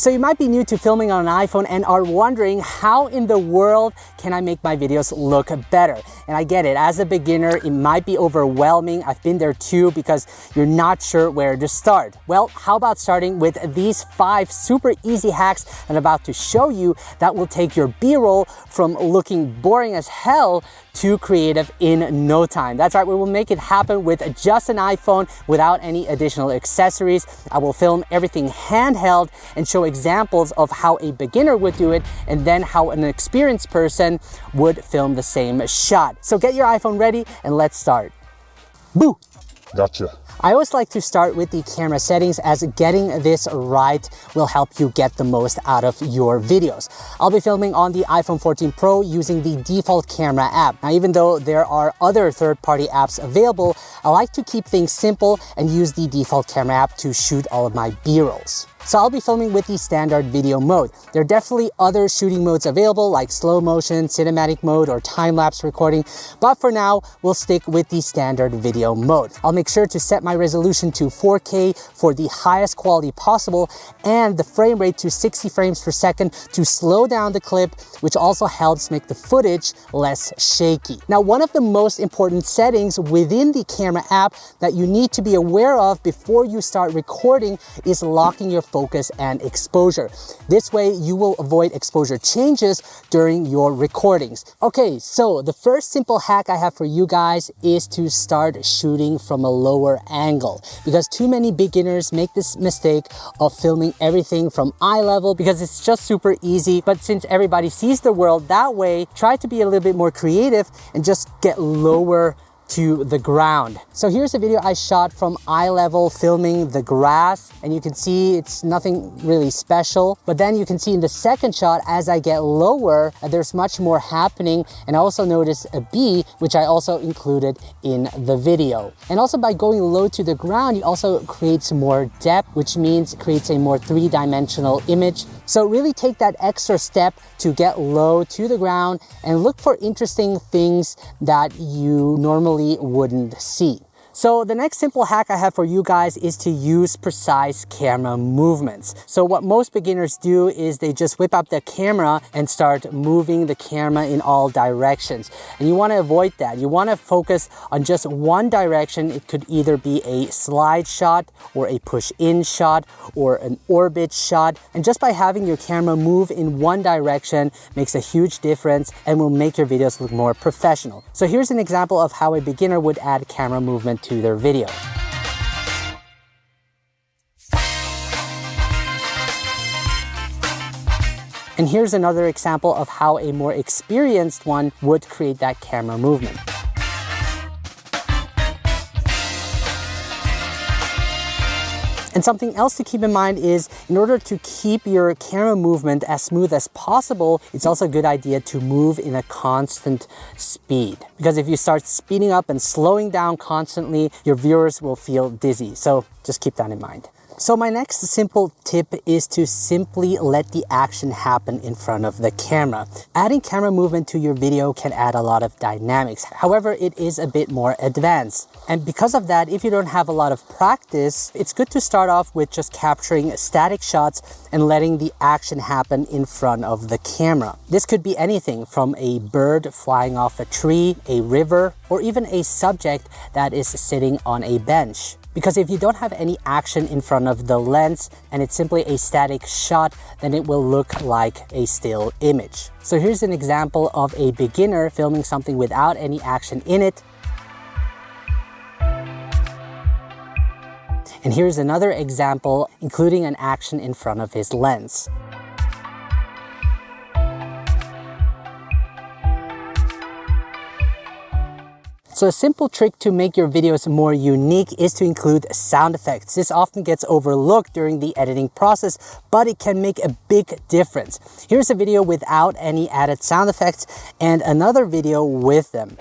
So you might be new to filming on an iPhone and are wondering how in the world can I make my videos look better? And I get it, as a beginner, it might be overwhelming. I've been there too because you're not sure where to start. Well, how about starting with these 5 super easy hacks I'm about to show you that will take your B-roll from looking boring as hell to creative in no time. That's right, we will make it happen with just an iPhone without any additional accessories. I will film everything handheld and show examples of how a beginner would do it and then how an experienced person would film the same shot. So get your iPhone ready and let's start. Boo! Gotcha. I always like to start with the camera settings, as getting this right will help you get the most out of your videos. I'll be filming on the iPhone 14 Pro using the default camera app. Now, even though there are other third-party apps available, I like to keep things simple and use the default camera app to shoot all of my B-rolls. So I'll be filming with the standard video mode. There are definitely other shooting modes available like slow motion, cinematic mode, or time-lapse recording, but for now, we'll stick with the standard video mode. I'll make sure to set my resolution to 4K for the highest quality possible and the frame rate to 60 frames per second to slow down the clip, which also helps make the footage less shaky. Now, one of the most important settings within the camera app that you need to be aware of before you start recording is locking your focus and exposure. This way you will avoid exposure changes during your recordings. Okay, so the first simple hack I have for you guys is to start shooting from a lower angle, because too many beginners make this mistake of filming everything from eye level because it's just super easy. But since everybody sees the world that way, try to be a little bit more creative and just get lower to the ground. So here's a video I shot from eye level filming the grass, and you can see it's nothing really special. But then you can see in the second shot, as I get lower, there's much more happening. And I also notice a bee, which I also included in the video. And also by going low to the ground, you also create some more depth, which means it creates a more three-dimensional image. So really take that extra step to get low to the ground and look for interesting things that you normally wouldn't see. So the next simple hack I have for you guys is to use precise camera movements. So what most beginners do is they just whip up the camera and start moving the camera in all directions. And you want to avoid that. You want to focus on just one direction. It could either be a slide shot or a push-in shot or an orbit shot. And just by having your camera move in one direction makes a huge difference and will make your videos look more professional. So here's an example of how a beginner would add camera movement to their video. And here's another example of how a more experienced one would create that camera movement. And something else to keep in mind is, in order to keep your camera movement as smooth as possible, it's also a good idea to move in a constant speed. Because if you start speeding up and slowing down constantly, your viewers will feel dizzy. So just keep that in mind. So my next simple tip is to simply let the action happen in front of the camera. Adding camera movement to your video can add a lot of dynamics. However, it is a bit more advanced. And because of that, if you don't have a lot of practice, it's good to start off with just capturing static shots and letting the action happen in front of the camera. This could be anything from a bird flying off a tree, a river, or even a subject that is sitting on a bench. Because if you don't have any action in front of the lens and it's simply a static shot, then it will look like a still image. So here's an example of a beginner filming something without any action in it. And here's another example, including an action in front of his lens. So a simple trick to make your videos more unique is to include sound effects. This often gets overlooked during the editing process, but it can make a big difference. Here's a video without any added sound effects and another video with them.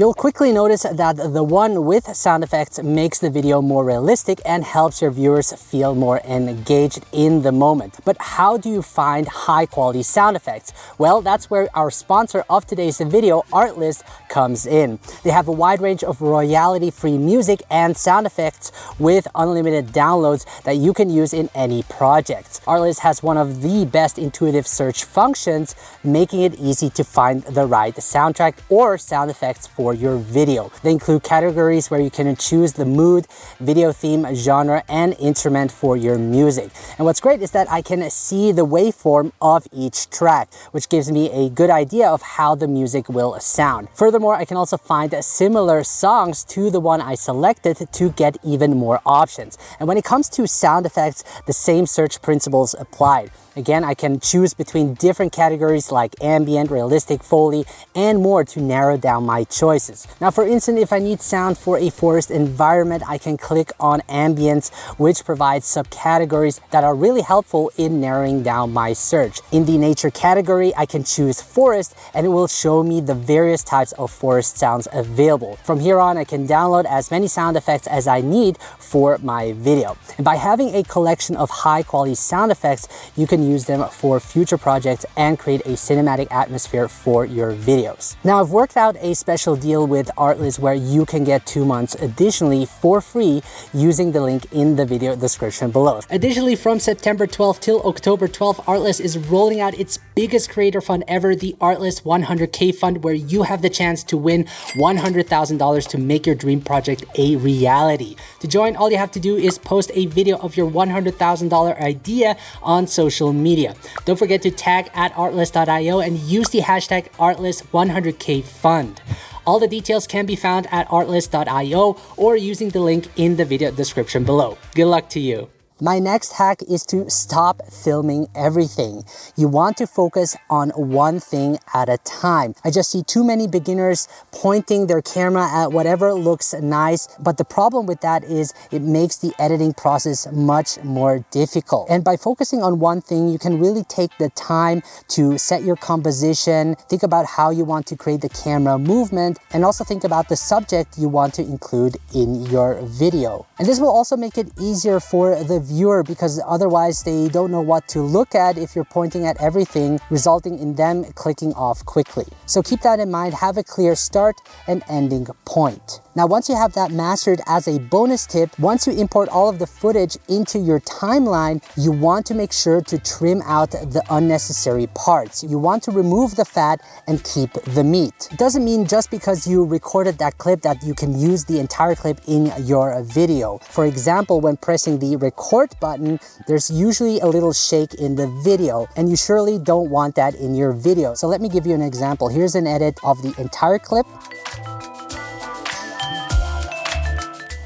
You'll quickly notice that the one with sound effects makes the video more realistic and helps your viewers feel more engaged in the moment. But how do you find high quality sound effects? Well, that's where our sponsor of today's video, ARTLIST, comes in. They have a wide range of royalty-free music and sound effects with unlimited downloads that you can use in any project. ARTLIST has one of the best intuitive search functions, making it easy to find the right soundtrack or sound effects for your video. They include categories where you can choose the mood, video theme, genre, and instrument for your music. And what's great is that I can see the waveform of each track, which gives me a good idea of how the music will sound. Furthermore, I can also find similar songs to the one I selected to get even more options. And when it comes to sound effects, the same search principles apply. Again, I can choose between different categories like ambient, realistic, Foley, and more to narrow down my choices. Now, for instance, if I need sound for a forest environment, I can click on ambience, which provides subcategories that are really helpful in narrowing down my search. In the nature category, I can choose forest, and it will show me the various types of forest sounds available. From here on, I can download as many sound effects as I need for my video. And by having a collection of high quality sound effects, you can use them for future projects and create a cinematic atmosphere for your videos. Now, I've worked out a special deal with ARTLIST where you can get 2 months additionally for free using the link in the video description below. Additionally, from September 12th till October 12th, ARTLIST is rolling out its biggest creator fund ever, the ARTLIST 100K fund, where you have the chance to win $100,000 to make your dream project a reality. To join, all you have to do is post a video of your $100,000 idea on social media. Don't forget to tag at artlist.io and use the hashtag ARTLIST100K fund. All the details can be found at artlist.io or using the link in the video description below. Good luck to you. My next hack is to stop filming everything. You want to focus on one thing at a time. I just see too many beginners pointing their camera at whatever looks nice, but the problem with that is it makes the editing process much more difficult. And by focusing on one thing, you can really take the time to set your composition, think about how you want to create the camera movement, and also think about the subject you want to include in your video. And this will also make it easier for the viewer, because otherwise they don't know what to look at if you're pointing at everything, resulting in them clicking off quickly. So keep that in mind, have a clear start and ending point. Now, once you have that mastered, as a bonus tip, once you import all of the footage into your timeline, you want to make sure to trim out the unnecessary parts. You want to remove the fat and keep the meat. It doesn't mean just because you recorded that clip that you can use the entire clip in your video. For example, when pressing the record button, there's usually a little shake in the video, and you surely don't want that in your video. So let me give you an example. Here's an edit of the entire clip.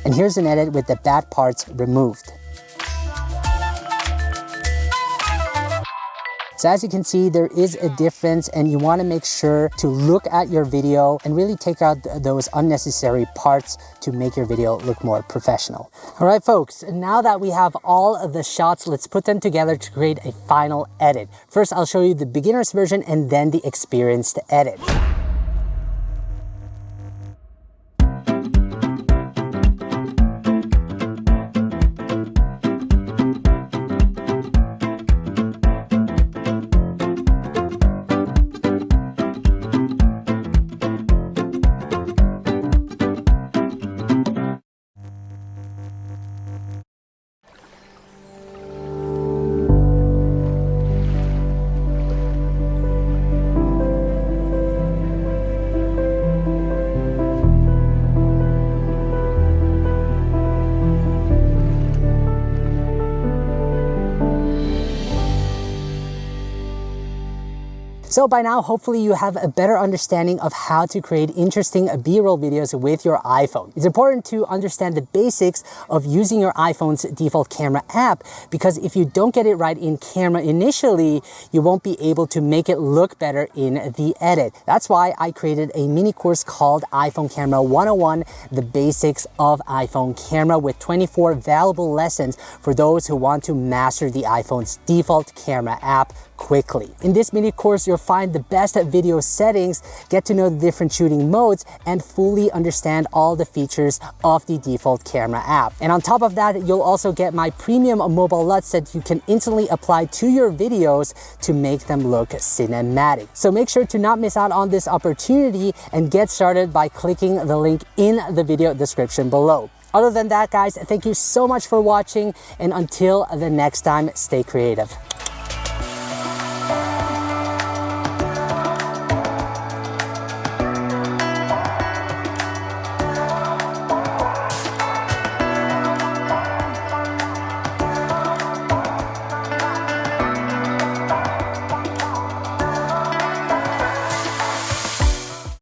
And here's an edit with the bad parts removed. So as you can see, there is a difference, and you want to make sure to look at your video and really take out those unnecessary parts to make your video look more professional. All right, folks, now that we have all of the shots, let's put them together to create a final edit. First, I'll show you the beginner's version and then the experienced edit. So by now, hopefully you have a better understanding of how to create interesting B-roll videos with your iPhone. It's important to understand the basics of using your iPhone's default camera app, because if you don't get it right in camera initially, you won't be able to make it look better in the edit. That's why I created a mini course called iPhone Camera 101, the basics of iPhone camera, with 24 valuable lessons for those who want to master the iPhone's default camera app quickly. In this mini course, you'll find the best video settings, get to know the different shooting modes, and fully understand all the features of the default camera app. And on top of that, you'll also get my premium mobile LUTs that you can instantly apply to your videos to make them look cinematic. So make sure to not miss out on this opportunity and get started by clicking the link in the video description below. Other than that, guys, thank you so much for watching, and until the next time, stay creative.